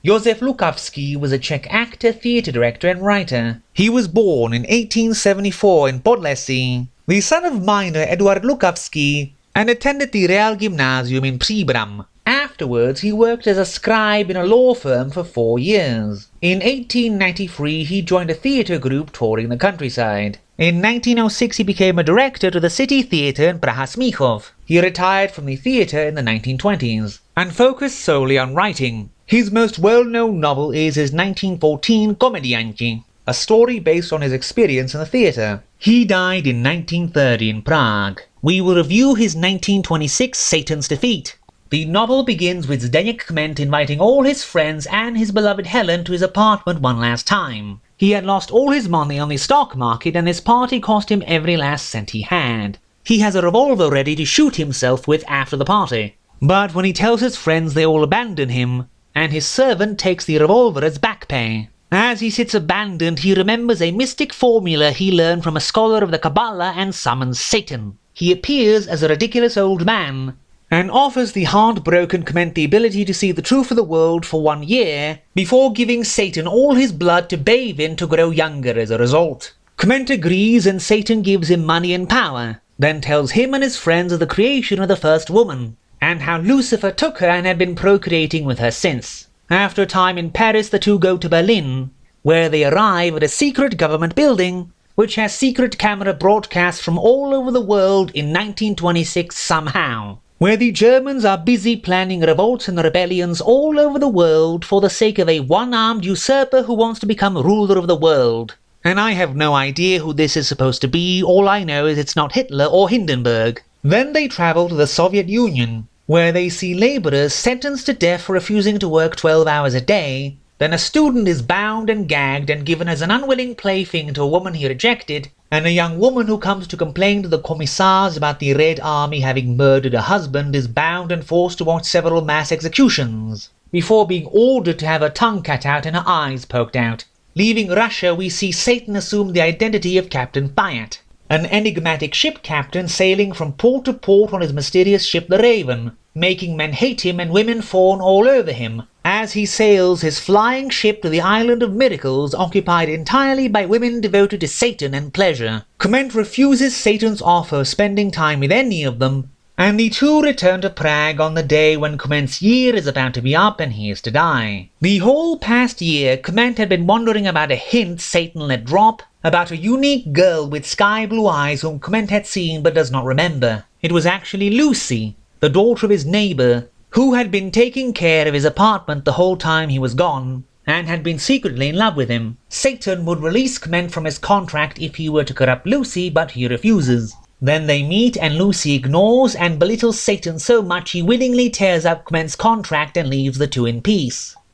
Josef Lukavský was a Czech actor, theatre director and writer. He was born in 1874 in Podlesí, the son of miner Eduard Lukavský, and attended the Real Gymnasium in Příbram. Afterwards, he worked as a scribe in a law firm for 4 years. In 1893, he joined a theatre group touring the countryside. In 1906, he became a director to the City Theatre in Praha Smíchov. He retired from the theatre in the 1920s and focused solely on writing. His most well-known novel is his 1914 Komedianti, a story based on his experience in the theatre. He died in 1930 in Prague. We will review his 1926 Satan's Defeat. The novel begins with Zdeněk Kment inviting all his friends and his beloved Helen to his apartment one last time. He had lost all his money on the stock market and this party cost him every last cent he had. He has a revolver ready to shoot himself with after the party. But when he tells his friends, they all abandon him, and his servant takes the revolver as back pay. As he sits abandoned, he remembers a mystic formula he learned from a scholar of the Kabbalah and summons Satan. He appears as a ridiculous old man, and offers the heartbroken Kment the ability to see the truth of the world for 1 year, before giving Satan all his blood to bathe in to grow younger as a result. Kment agrees and Satan gives him money and power, then tells him and his friends of the creation of the first woman, and how Lucifer took her and had been procreating with her since. After a time in Paris, the two go to Berlin, where they arrive at a secret government building, which has secret camera broadcasts from all over the world in 1926 somehow, where the Germans are busy planning revolts and rebellions all over the world for the sake of a one-armed usurper who wants to become ruler of the world. And I have no idea who this is supposed to be, all I know is it's not Hitler or Hindenburg. Then they travel to the Soviet Union, where they see labourers sentenced to death for refusing to work 12 hours a day. Then a student is bound and gagged and given as an unwilling plaything to a woman he rejected, and a young woman who comes to complain to the commissars about the Red Army having murdered her husband is bound and forced to watch several mass executions, before being ordered to have her tongue cut out and her eyes poked out. Leaving Russia, we see Satan assume the identity of Captain Pyatt, an enigmatic ship captain sailing from port to port on his mysterious ship the Raven, making men hate him and women fawn all over him, as he sails his flying ship to the island of miracles occupied entirely by women devoted to Satan and pleasure. Kment refuses Satan's offer of spending time with any of them, and the two return to Prague on the day when Kment's year is about to be up and he is to die. The whole past year, Kment had been wondering about a hint Satan let drop about a unique girl with sky blue eyes whom Kment had seen but does not remember. It was actually Lucy, the daughter of his neighbour, who had been taking care of his apartment the whole time he was gone, and had been secretly in love with him. Satan would release Kment from his contract if he were to corrupt Lucy, but he refuses. Then they meet and Lucy ignores and belittles Satan so much he willingly tears up Kment's contract and leaves the two in peace.